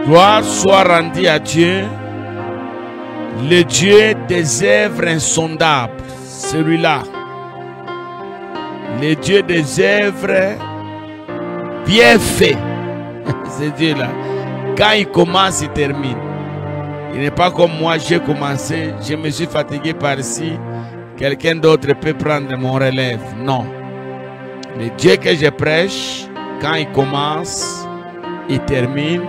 Gloire soit rendue à Dieu, le Dieu des œuvres insondables, celui-là. Le Dieu des œuvres bien fait. C'est Dieu-là. Quand il commence, il termine. Il n'est pas comme moi, j'ai commencé, je me suis fatigué par-ci, quelqu'un d'autre peut prendre mon relève. Non. Le Dieu que je prêche, quand il commence, il termine.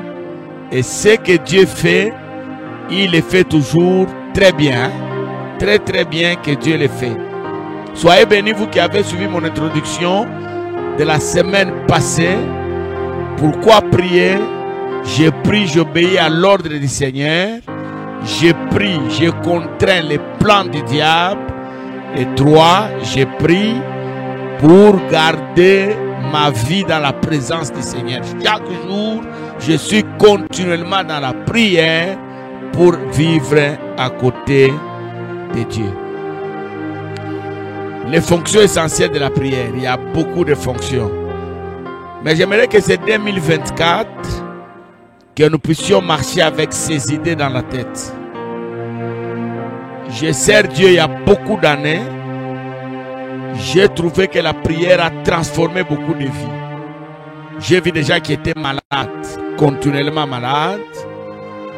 Et ce que Dieu fait, il le fait toujours très bien. Très très bien que Dieu le fait. Soyez bénis, vous qui avez suivi mon introduction de la semaine passée. Pourquoi prier? Je prie, j'obéis à l'ordre du Seigneur. Je prie, je contrains les plans du diable. Et 3, je prie pour garder ma vie dans la présence du Seigneur. Chaque jour, je suis continuellement dans la prière pour vivre à côté de Dieu. Les fonctions essentielles de la prière, il y a beaucoup de fonctions. Mais j'aimerais que c'est 2024 que nous puissions marcher avec ces idées dans la tête. Je sers Dieu il y a beaucoup d'années. J'ai trouvé que la prière a transformé beaucoup de vies. J'ai vu des gens qui étaient malades, continuellement malades.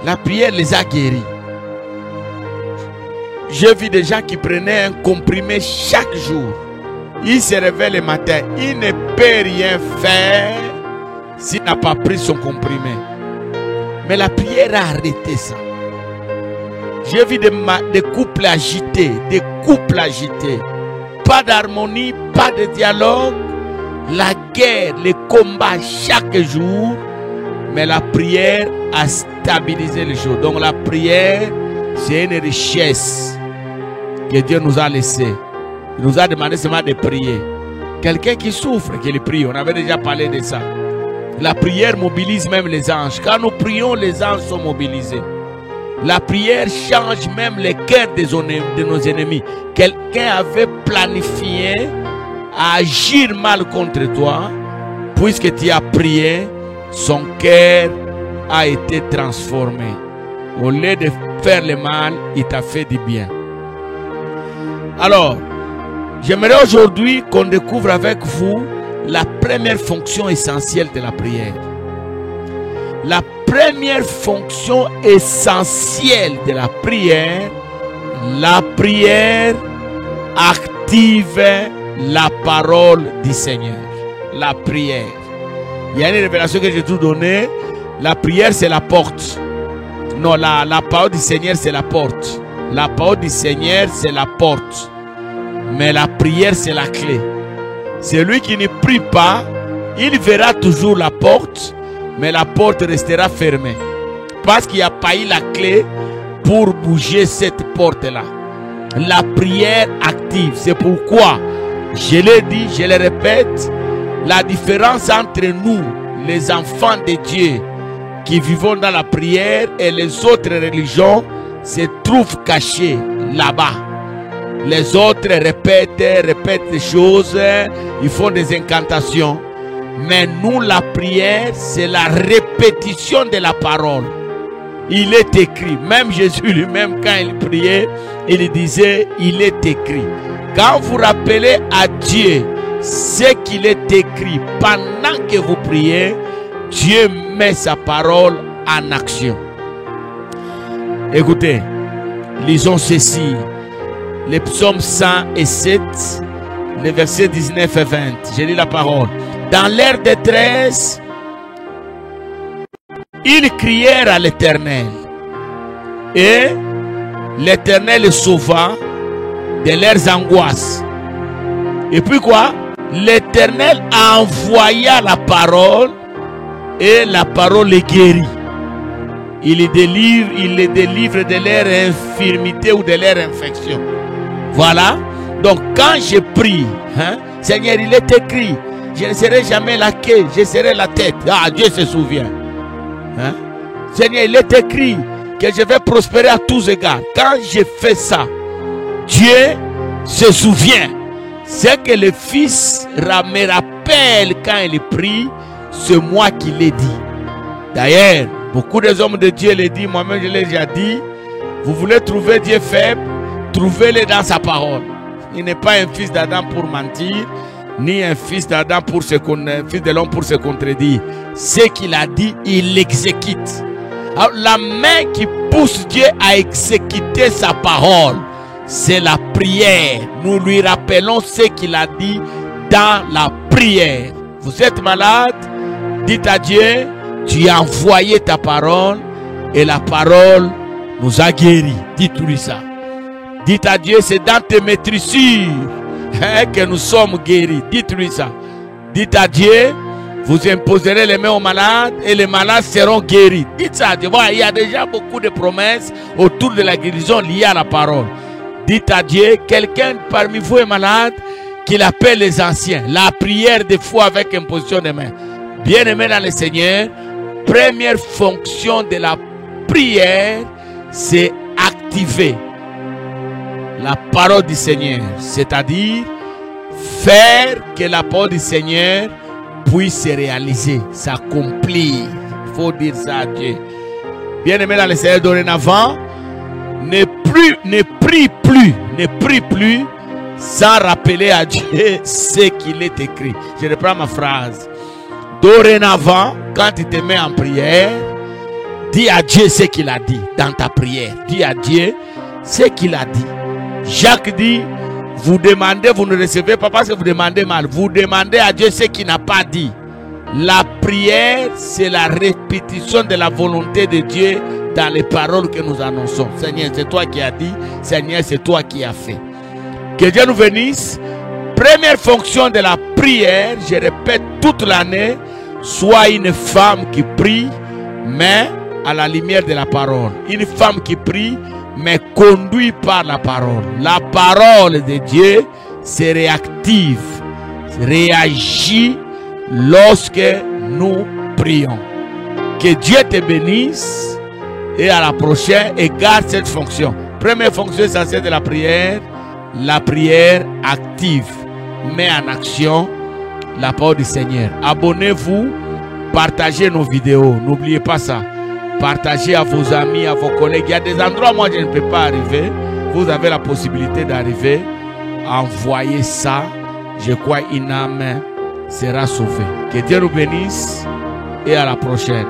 La prière les a guéris. J'ai vu des gens qui prenaient un comprimé chaque jour. Il se réveille le matin, il ne peut rien faire s'il n'a pas pris son comprimé. Mais la prière a arrêté ça. J'ai vu des couples agités, Pas d'harmonie, pas de dialogue. La guerre, les combats chaque jour. Mais la prière a stabilisé les choses. Donc la prière, c'est une richesse que Dieu nous a laissée. Il nous a demandé seulement de prier. Quelqu'un qui souffre, qu'il prie. On avait déjà parlé de ça. La prière mobilise même les anges. Quand nous prions, les anges sont mobilisés. La prière change même les cœurs de nos ennemis. Quelqu'un avait planifié à agir mal contre toi. Puisque tu as prié, son cœur a été transformé. Au lieu de faire le mal, il t'a fait du bien. Alors, j'aimerais aujourd'hui qu'on découvre avec vous la première fonction essentielle de la prière. La première fonction essentielle de la prière active la parole du Seigneur. La prière. Il y a une révélation que j'ai tout donné. La prière, c'est la porte. Non, la parole du Seigneur, c'est la porte. La parole du Seigneur, c'est la porte. Mais la prière, c'est la clé. Celui qui ne prie pas, il verra toujours la porte, mais la porte restera fermée. Parce qu'il n'y a pas eu la clé pour bouger cette porte-là. La prière active. C'est pourquoi, je l'ai dit, je le répète, la différence entre nous, les enfants de Dieu, qui vivons dans la prière, et les autres religions, se trouve cachée là-bas. Les autres répètent des choses, ils font des incantations. Mais nous, la prière, c'est la répétition de la parole. Il est écrit, même Jésus lui-même, quand il priait, il disait, il est écrit. Quand vous rappelez à Dieu ce qu'il est écrit pendant que vous priez, Dieu met sa parole en action. Écoutez, lisons ceci. Les psaumes 107, les versets 19 et 20. Je lis la parole. Dans leur détresse, ils crièrent à l'Éternel. Et l'Éternel les sauva de leurs angoisses. Et puis quoi? L'Éternel envoya la parole et la parole les guérit. Il les délivre de leur infirmité ou de leur infection. Voilà. Donc quand je prie, Seigneur, il est écrit, je ne serai jamais la queue, je serai la tête. Ah, Dieu se souvient. Seigneur, il est écrit que je vais prospérer à tous égards. Quand je fais ça, Dieu se souvient. C'est que le Fils me rappelle quand il prie, c'est moi qui l'ai dit. D'ailleurs, Beaucoup des hommes de Dieu le disent, moi-même je l'ai déjà dit. Vous voulez trouver Dieu faible, trouvez-le dans sa parole. Il n'est pas un fils d'Adam pour mentir, ni un fils d'Adam pour fils de l'homme pour se contredire. Ce qu'il a dit, il l'exécute. Alors, la main qui pousse Dieu à exécuter sa parole, c'est la prière. Nous lui rappelons ce qu'il a dit dans la prière. Vous êtes malade, dites à Dieu, tu as envoyé ta parole et la parole nous a guéris. Dites-lui ça. Dites à Dieu, c'est dans tes maîtrisures que nous sommes guéris. Dites-lui ça. Dites à Dieu, vous imposerez les mains aux malades et les malades seront guéris. Dites ça à Dieu. Voilà, il y a déjà beaucoup de promesses autour de la guérison liées à la parole. Dites à Dieu, quelqu'un parmi vous est malade, qu'il appelle les anciens. La prière de foi avec imposition des mains. Bien-aimés dans le Seigneur, première fonction de la prière, c'est activer la parole du Seigneur. C'est-à-dire, faire que la parole du Seigneur puisse se réaliser, s'accomplir. Il faut dire ça à Dieu. Bien-aimés dans le Seigneur, dorénavant, ne prie plus sans rappeler à Dieu ce qu'il est écrit. Je reprends ma phrase. Dorénavant, quand tu te mets en prière, dis à Dieu ce qu'il a dit dans ta prière. Dis à Dieu ce qu'il a dit. Jacques dit, vous demandez, vous ne recevez pas parce que vous demandez mal. Vous demandez à Dieu ce qu'il n'a pas dit. La prière, c'est la répétition de la volonté de Dieu dans les paroles que nous annonçons. Seigneur, c'est toi qui as dit. Seigneur, c'est toi qui as fait. Que Dieu nous bénisse. Première fonction de la prière, je répète toute l'année, sois une femme qui prie, mais à la lumière de la parole. Une femme qui prie, mais conduite par la parole. La parole de Dieu, c'est réactive, réagit lorsque nous prions. Que Dieu te bénisse et à la prochaine et garde cette fonction. Première fonction essentielle de la prière active, met en action la parole du Seigneur. Abonnez-vous, partagez nos vidéos, n'oubliez pas ça. Partagez à vos amis, à vos collègues. Il y a des endroits où moi je ne peux pas arriver. Vous avez la possibilité d'arriver. Envoyez ça. Je crois une âme sera sauvée. Que Dieu nous bénisse et à la prochaine.